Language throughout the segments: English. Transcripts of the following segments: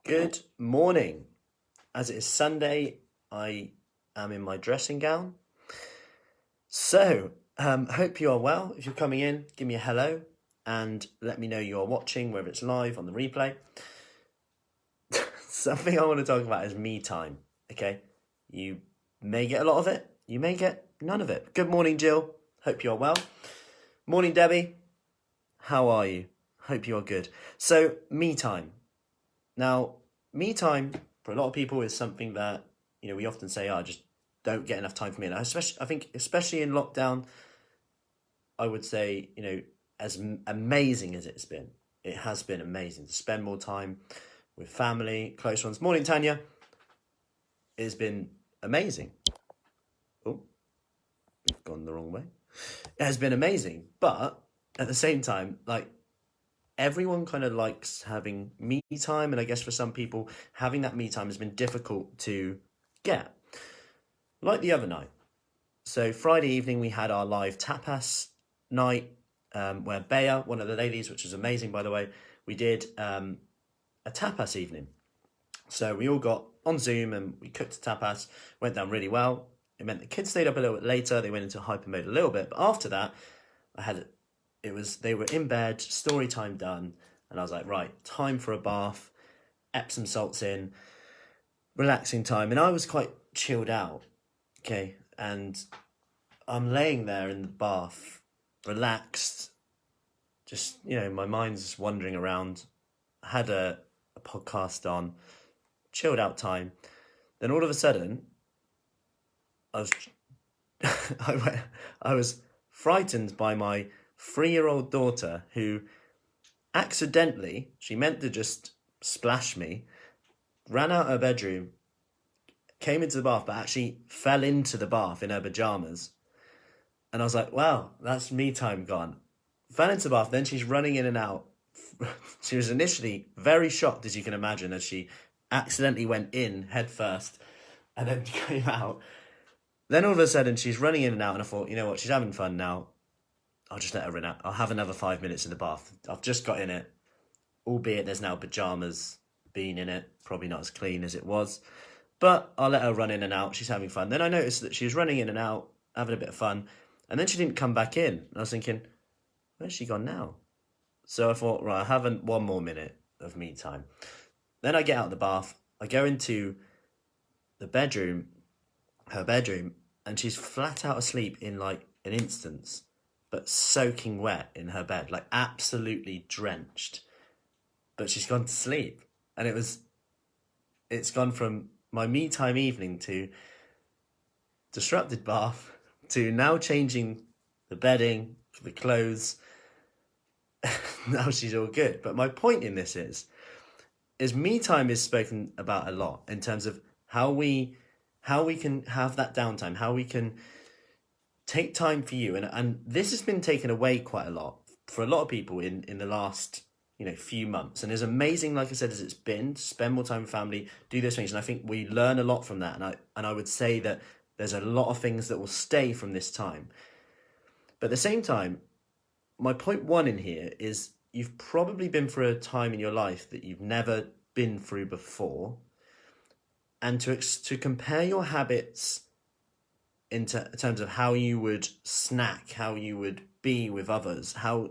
Good morning. As it is Sunday, I am in my dressing gown. So, hope you are well. If you're coming in, give me a hello and let me know you are watching, whether it's live on the replay. Something I want to talk about is me time, okay? You may get a lot of it, you may get none of it. Good morning, Jill. Hope you are well. Morning, Debbie. How are you? Hope you are good. So, me time. Now, me time for a lot of people is something that, we often say, I just don't get enough time for me. And especially in lockdown, I would say, as amazing as it has been amazing to spend more time with family, close ones. Morning, Tanya. It has been amazing. Oh, we've gone the wrong way. It has been amazing. But at the same time, everyone kind of likes having me time, and I guess for some people, having that me time has been difficult to get. Like the other night. So Friday evening, we had our live tapas night, where Bea, one of the ladies, which was amazing, by the way, we did a tapas evening. So we all got on Zoom and we cooked tapas, went down really well. It meant the kids stayed up a little bit later. They went into hyper mode a little bit, but after that, they were in bed, story time done, and I was like, right, time for a bath, Epsom salts in, relaxing time, and I was quite chilled out, okay, and I'm laying there in the bath, relaxed, just, my mind's just wandering around, I had a podcast on, chilled out time, then all of a sudden, I was frightened by my 3-year-old daughter who accidentally, she meant to just splash me, ran out her bedroom, came into the bath, but actually fell into the bath in her pajamas. And I was like, wow, that's me time gone. Fell into the bath, then she's running in and out. She was initially very shocked, as you can imagine, as she accidentally went in head first and then came out. Then all of a sudden she's running in and out, and I thought, you know what, she's having fun now. I'll just let her in out. I'll have another 5 minutes in the bath. I've just got in it, albeit there's now pajamas being in it. Probably not as clean as it was, but I'll let her run in and out. She's having fun. Then I noticed that she was running in and out, having a bit of fun, and then she didn't come back in. And I was thinking, where's she gone now? So I thought, right, I have one more minute of me time. Then I get out of the bath. I go into the bedroom, her bedroom, and she's flat out asleep in like an instance, but soaking wet in her bed, like absolutely drenched. But she's gone to sleep. And it's gone from my me time evening to disrupted bath to now changing the bedding, the clothes. Now she's all good. But my point in this is me time is spoken about a lot in terms of how we can have that downtime, how we can take time for you. And this has been taken away quite a lot for a lot of people in the last, few months. And as amazing, like I said, as it's been to spend more time with family, do those things. And I think we learn a lot from that. And I would say that there's a lot of things that will stay from this time. But at the same time, my point one in here is you've probably been through a time in your life that you've never been through before. And to compare your habits in terms of how you would snack, how you would be with others, how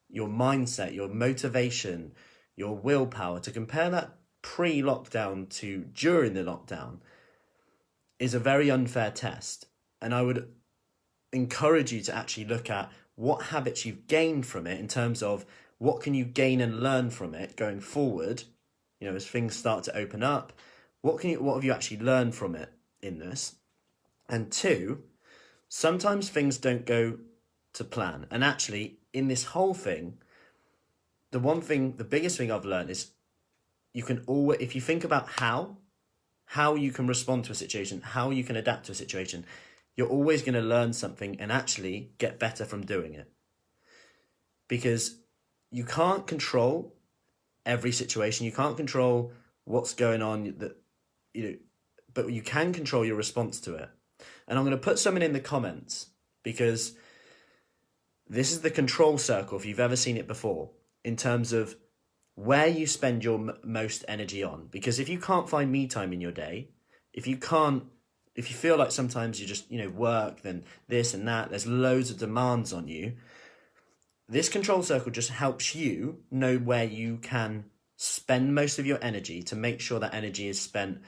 your mindset, your motivation, your willpower, to compare that pre-lockdown to during the lockdown is a very unfair test. And I would encourage you to actually look at what habits you've gained from it in terms of what can you gain and learn from it going forward, as things start to open up. What have you actually learned from it in this? And two, sometimes things don't go to plan. And actually, in this whole thing, the biggest thing I've learned is you can always, if you think about how you can respond to a situation, how you can adapt to a situation, you're always going to learn something and actually get better from doing it. Because you can't control every situation. You can't control what's going on, but you can control your response to it. And I'm going to put something in the comments because this is the control circle, if you've ever seen it before, in terms of where you spend your most energy on. Because if you can't find me time in your day, if you feel like sometimes you just, work, then this and that, there's loads of demands on you, this control circle just helps you know where you can spend most of your energy to make sure that energy is spent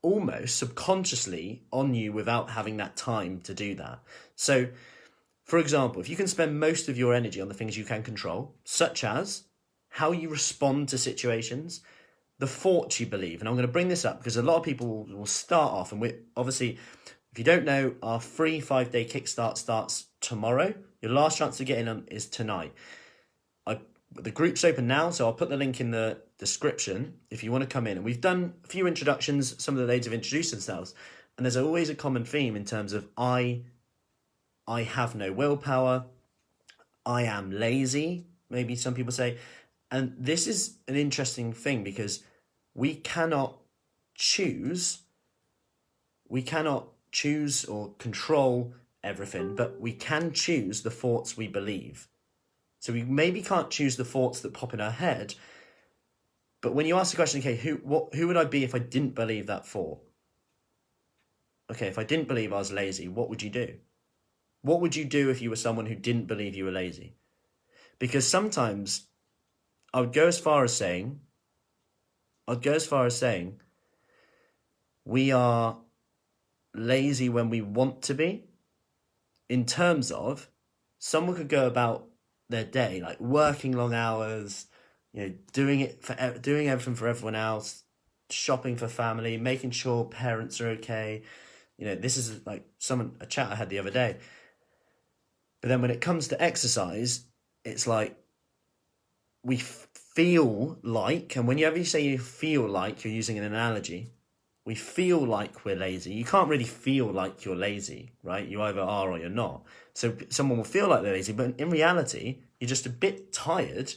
almost subconsciously on you without having that time to do that. So, for example, if you can spend most of your energy on the things you can control, such as how you respond to situations, the thoughts you believe. And I'm going to bring this up because a lot of people will start off, and obviously, if you don't know, our free 5-day Kickstart starts tomorrow. Your last chance to get in is tonight. The group's open now, so I'll put the link in the description if you want to come in. And we've done a few introductions. Some of the ladies have introduced themselves. And there's always a common theme in terms of I have no willpower. I am lazy, maybe some people say. And this is an interesting thing because we cannot choose or control everything, but we can choose the thoughts we believe. So we maybe can't choose the thoughts that pop in our head, but when you ask the question, okay, who would I be if I didn't believe that thought? Okay, if I didn't believe I was lazy, what would you do? What would you do if you were someone who didn't believe you were lazy? Because sometimes I would go as far as saying we are lazy when we want to be, in terms of someone could go about their day like working long hours, doing everything for everyone else, shopping for family, making sure parents are okay. This is like a chat I had the other day. But then when it comes to exercise, it's like we feel like, and whenever you say you feel like, you're using an analogy. We feel like we're lazy. You can't really feel like you're lazy, right? You either are or you're not. So someone will feel like they're lazy, but in reality, you're just a bit tired,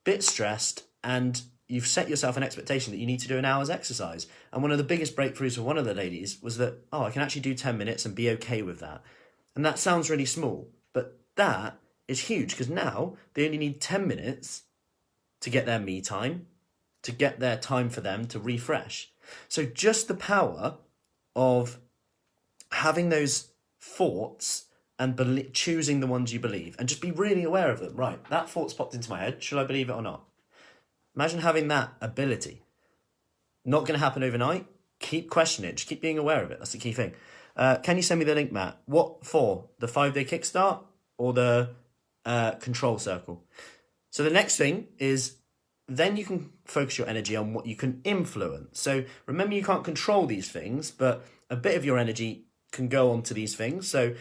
bit stressed, and you've set yourself an expectation that you need to do an hour's exercise. And one of the biggest breakthroughs for one of the ladies was that, I can actually do 10 minutes and be okay with that. And that sounds really small, but that is huge because now they only need 10 minutes to get their me time, to get their time for them to refresh. So just the power of having those thoughts and choosing the ones you believe, and just be really aware of them. Right, that thought's popped into my head. Should I believe it or not? Imagine having that ability. Not going to happen overnight. Keep questioning it. Just keep being aware of it. That's the key thing. Can you send me the link, Matt? What for? The 5-day Kickstart or the control circle? So the next thing is, then you can focus your energy on what you can influence. So remember, you can't control these things, but a bit of your energy can go on to these things. So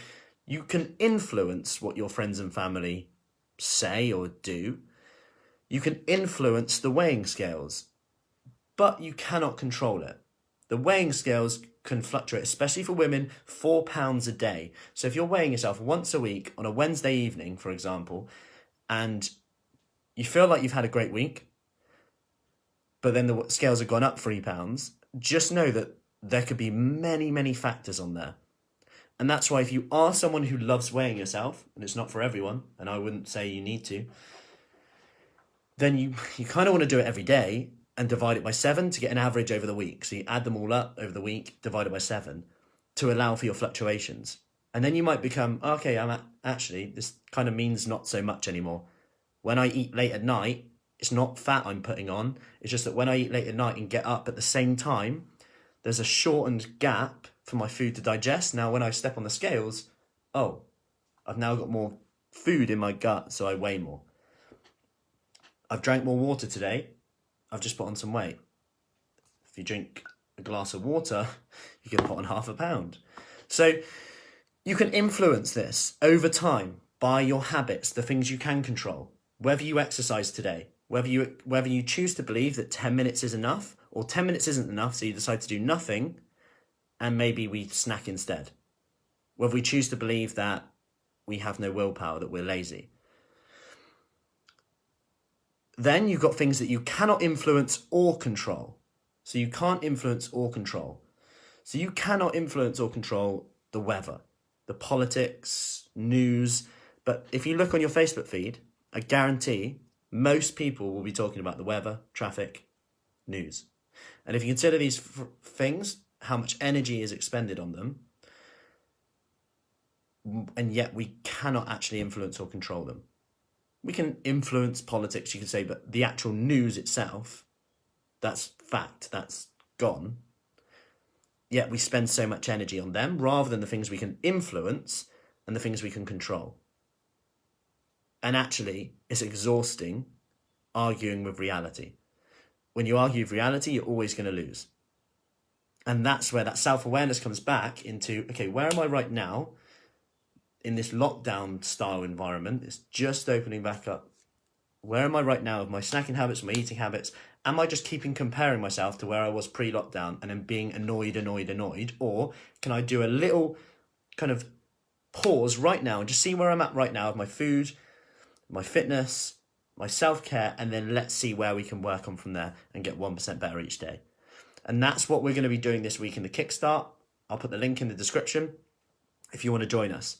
you can influence what your friends and family say or do. You can influence the weighing scales, but you cannot control it. The weighing scales can fluctuate, especially for women, 4 pounds a day. So if you're weighing yourself once a week on a Wednesday evening, for example, and you feel like you've had a great week, but then the scales have gone up 3 pounds, just know that there could be many, many factors on there. And that's why if you are someone who loves weighing yourself, and it's not for everyone, and I wouldn't say you need to, then you kind of want to do it every day and divide it by 7 to get an average over the week. So you add them all up over the week, divide it by 7 to allow for your fluctuations. And then you might become, okay, actually, this kind of means not so much anymore. When I eat late at night, it's not fat I'm putting on. It's just that when I eat late at night and get up at the same time, there's a shortened gap for my food to digest. Now, when I step on the scales, I've now got more food in my gut, so I weigh more. I've drank more water today. I've just put on some weight. If you drink a glass of water, you can put on 0.5 pound. So you can influence this over time by your habits, the things you can control. Whether you exercise today, whether you choose to believe that 10 minutes is enough, or 10 minutes isn't enough, so you decide to do nothing, and maybe we snack instead. Whether we choose to believe that we have no willpower, that we're lazy. Then you've got things that you cannot influence or control. So you can't influence or control. So you cannot influence or control the weather, the politics, news. But if you look on your Facebook feed, I guarantee most people will be talking about the weather, traffic, news. And if you consider these things, how much energy is expended on them, and yet we cannot actually influence or control them. We can influence politics, you could say, but the actual news itself, that's fact, that's gone. Yet we spend so much energy on them rather than the things we can influence and the things we can control. And actually, it's exhausting arguing with reality. When you argue with reality, you're always going to lose. And that's where that self-awareness comes back into, okay, where am I right now in this lockdown style environment? It's just opening back up. Where am I right now with my snacking habits, my eating habits? Am I just keeping comparing myself to where I was pre-lockdown and then being annoyed? Or can I do a little kind of pause right now and just see where I'm at right now with my food, my fitness, my self-care, and then let's see where we can work on from there and get 1% better each day. And that's what we're going to be doing this week in the Kickstart. I'll put the link in the description if you want to join us.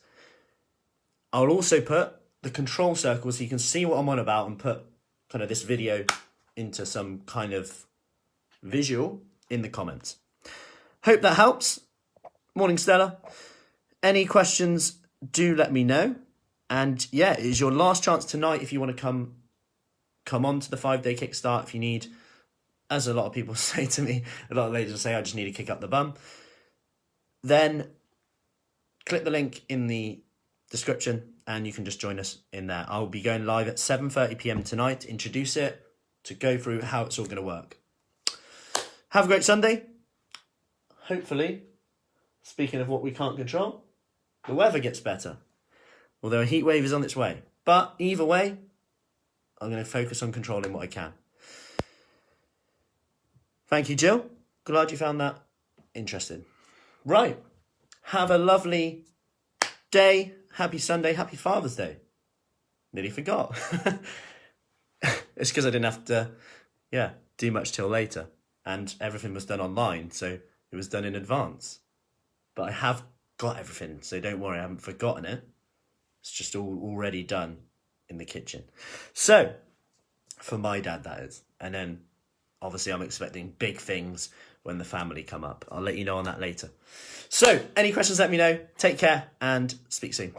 I'll also put the control circle so you can see what I'm on about and put kind of this video into some kind of visual in the comments. Hope that helps. Morning, Stella. Any questions, do let me know. And yeah, it is your last chance tonight if you want to come on to the 5-day Kickstart. If you need, as a lot of people say to me, a lot of ladies will say, I just need to kick up the bum. Then click the link in the description and you can just join us in there. I'll be going live at 7:30 p.m. tonight to introduce it, to go through how it's all going to work. Have a great Sunday. Hopefully, speaking of what we can't control, the weather gets better. Although a heat wave is on its way. But either way, I'm going to focus on controlling what I can. Thank you, Jill. Glad you found that interesting. Right. Have a lovely day. Happy Sunday. Happy Father's Day. Nearly forgot. It's because I didn't have to, do much till later. And everything was done online, so it was done in advance. But I have got everything, so don't worry, I haven't forgotten it. It's just all already done in the kitchen. So, for my dad, that is. And then, obviously, I'm expecting big things when the family come up. I'll let you know on that later. So, any questions, let me know. Take care and speak soon.